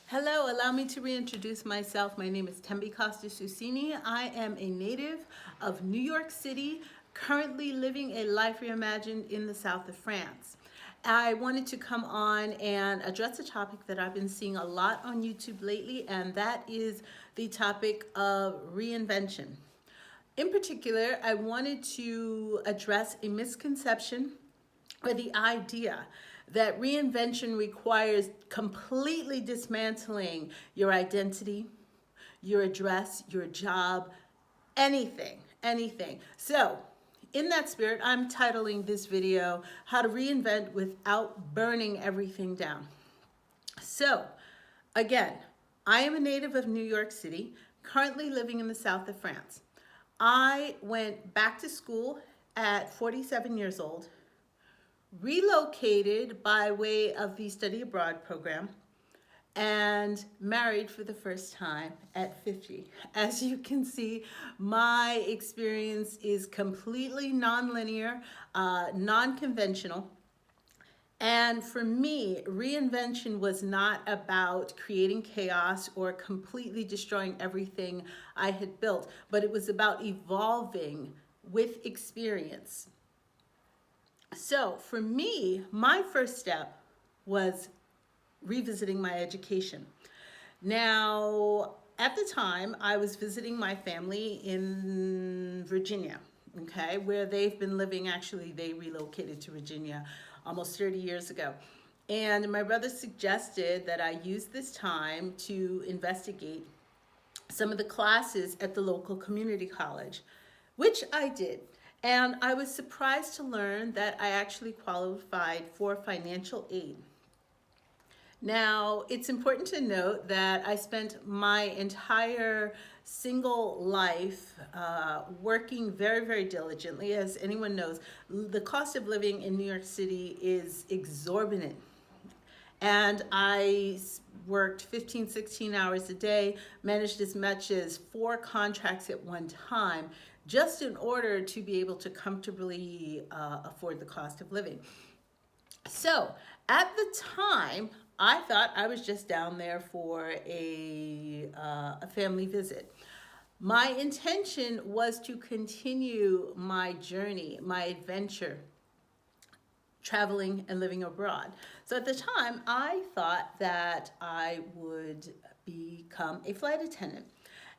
Hello, allow me to reintroduce myself. My name is Costa-Susini. I am a native of New York City, currently living a life reimagined in the south of France. I wanted to come on and address a topic that I've been seeing a lot on YouTube lately, and that is the topic of reinvention. In particular, I wanted to address a misconception or the idea that reinvention requires completely dismantling your identity, your address, your job, anything. So, in that spirit, I'm titling this video, How to Reinvent Without Burning Everything Down. So, again, I am a native of New York City, currently living in the south of France. I went back to school at 47 years old, relocated by way of the study abroad program, and married for the first time at 50. As you can see, my experience is completely non-linear, non-conventional. And for me, reinvention was not about creating chaos or completely destroying everything I had built, but it was about evolving with experience. So for me, my first step was revisiting my education. Now, at the time, I was visiting my family in Virginia, okay, where they've been living. Actually, they relocated to Virginia almost 30 years ago. And my brother suggested that I use this time to investigate some of the classes at the local community college, which I did. And I was surprised to learn that I actually qualified for financial aid. Now, it's important to note that I spent my entire single life working very diligently. As anyone knows, the cost of living in New York City is exorbitant. And I worked 15, 16 hours a day, managed as much as 4 contracts at one time, just in order to be able to comfortably afford the cost of living. So at the time, I thought I was just down there for a family visit. My intention was to continue my journey, my adventure, traveling and living abroad. So at the time, I thought that I would become a flight attendant.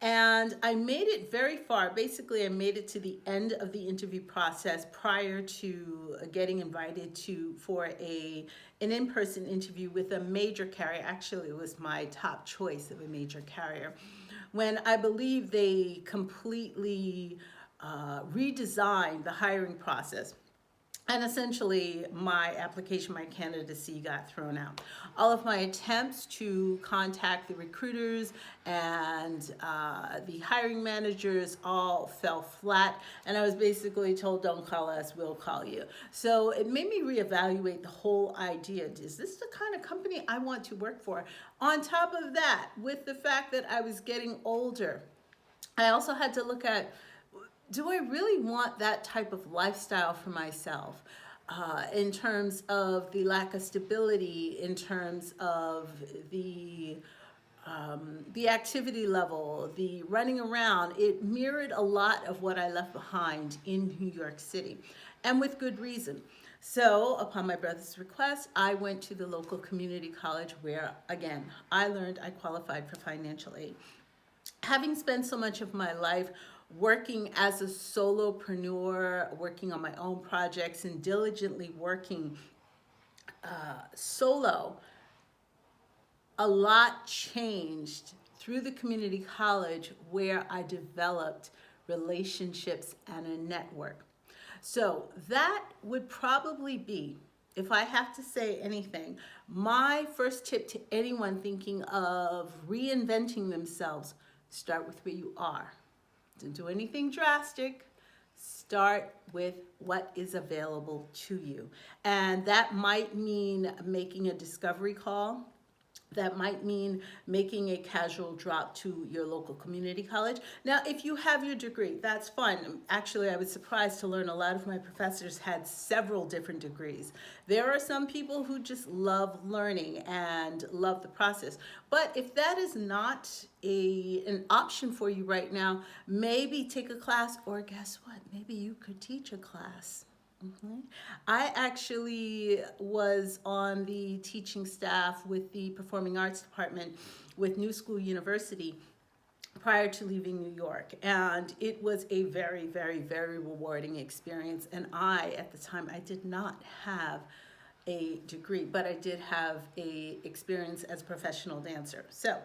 And I made it very far. Basically, I made it to the end of the interview process prior to getting invited for an in-person interview with a major carrier. Actually, it was my top choice of a major carrier, when I believe they completely redesigned the hiring process. And essentially, my application, my candidacy got thrown out. All of my attempts to contact the recruiters and the hiring managers all fell flat. And I was basically told, don't call us, we'll call you. So it made me reevaluate the whole idea. Is this the kind of company I want to work for? On top of that, with the fact that I was getting older, I also had to look at, do I really want that type of lifestyle for myself, in terms of the lack of stability, in terms of the activity level, the running around? It mirrored a lot of what I left behind in New York City, and with good reason. So upon my brother's request, I went to the local community college where, again, I learned I qualified for financial aid. Having spent so much of my life working as a solopreneur, working on my own projects, and diligently working solo, a lot changed through the community college where I developed relationships and a network. So that would probably be, if I have to say anything, my first tip to anyone thinking of reinventing themselves: start with where you are. Don't do anything drastic. Start with what is available to you. And that might mean making a discovery call. That might mean making a casual drop to your local community college. Now, if you have your degree, that's fine. Actually, I was surprised to learn a lot of my professors had several different degrees. There are some people who just love learning and love the process. But if that is not an option for you right now, maybe take a class, or guess what? Maybe you could teach a class. I actually was on the teaching staff with the Performing Arts Department with New School University prior to leaving New York. And it was a very, very, very rewarding experience. And at the time, I did not have a degree, but I did have a experience as a professional dancer. So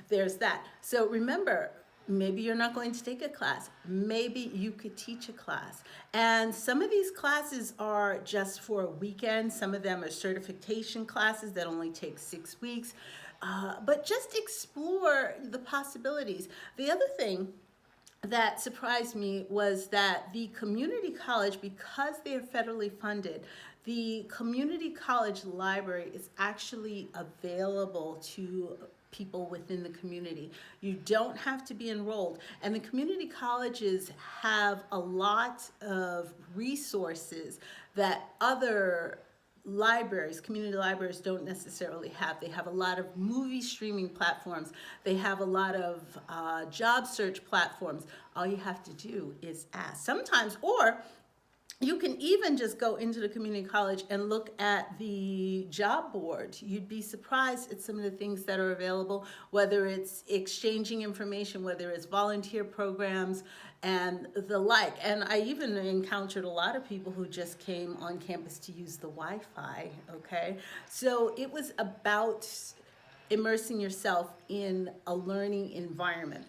there's that. So remember, maybe you're not going to take a class. Maybe you could teach a class. And some of these classes are just for a weekend. Some of them are certification classes that only take 6 weeks. But just explore the possibilities. The other thing that surprised me was that the community college, because they are federally funded, the community college library is actually available to people within the community. You don't have to be enrolled. And the community colleges have a lot of resources that other libraries, community libraries, don't necessarily have. They have a lot of movie streaming platforms. They have a lot of job search platforms. All you have to do is ask. Sometimes, or you can even just go into the community college and look at the job board. You'd be surprised at some of the things that are available, whether it's exchanging information, whether it's volunteer programs and the like. And I even encountered a lot of people who just came on campus to use the Wi-Fi, okay? So it was about immersing yourself in a learning environment.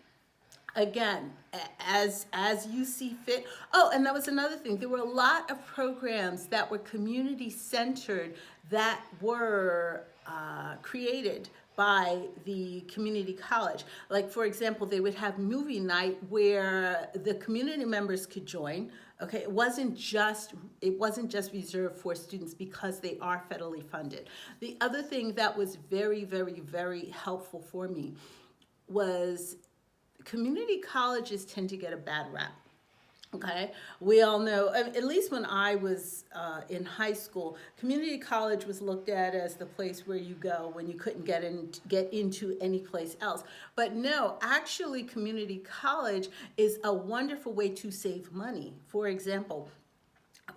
Again, as you see fit. Oh, and that was another thing. There were a lot of programs that were community centered that were created by the community college. Like, for example, they would have movie night where the community members could join. Okay, it wasn't just reserved for students because they are federally funded. The other thing that was very, very, very helpful for me was community colleges tend to get a bad rap. Okay, we all know, at least when I was in high school, community college was looked at as the place where you go when you couldn't get into any place else. But no, actually, community college is a wonderful way to save money. For example,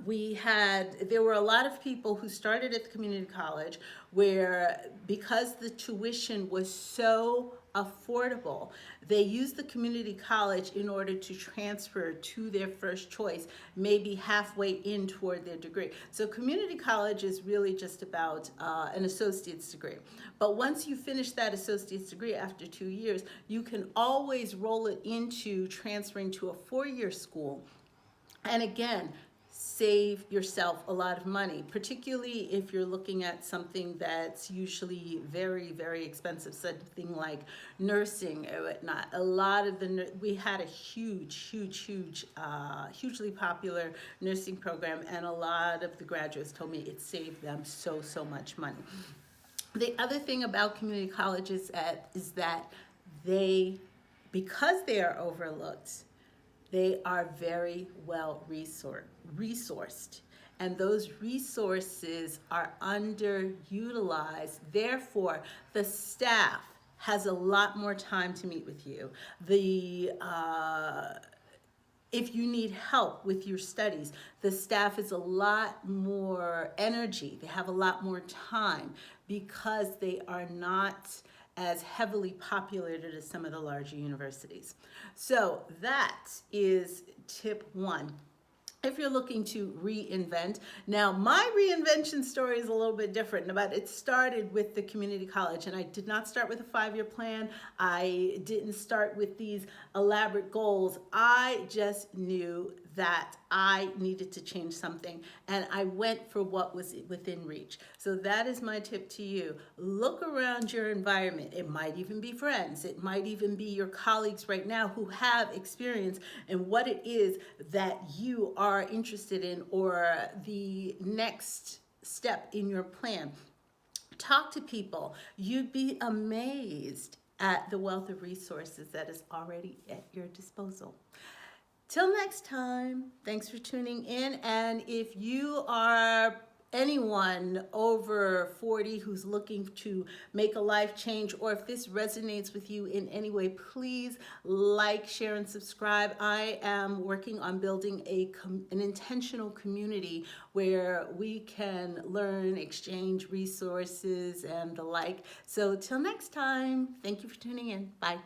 there were a lot of people who started at the community college where, because the tuition was so affordable, they used the community college in order to transfer to their first choice, maybe halfway in toward their degree. So community college is really just about an associate's degree. But once you finish that associate's degree after 2 years, you can always roll it into transferring to a 4-year school. And again, save yourself a lot of money, particularly if you're looking at something that's usually very, very expensive, something like nursing or whatnot. A lot of we had a hugely popular nursing program, and a lot of the graduates told me it saved them so much money. The other thing about community colleges is that because they are overlooked, they are very well resourced, and those resources are underutilized. Therefore, the staff has a lot more time to meet with you. If you need help with your studies, the staff is a lot more energy. They have a lot more time because they are not as heavily populated as some of the larger universities. So that is tip 1. If you're looking to reinvent. Now, my reinvention story is a little bit different, but it started with the community college, and I did not start with a 5-year plan. I didn't start with these elaborate goals. I just knew that I needed to change something, and I went for what was within reach. So that is my tip to you. Look around your environment. It might even be friends. It might even be your colleagues right now who have experience in what it is that you are interested in, or the next step in your plan. Talk to people. You'd be amazed at the wealth of resources that is already at your disposal. Till next time, thanks for tuning in. And if you are anyone over 40 who's looking to make a life change, or if this resonates with you in any way, please like, share, and subscribe. I am working on building an intentional community where we can learn, exchange resources, and the like. So till next time, thank you for tuning in. Bye.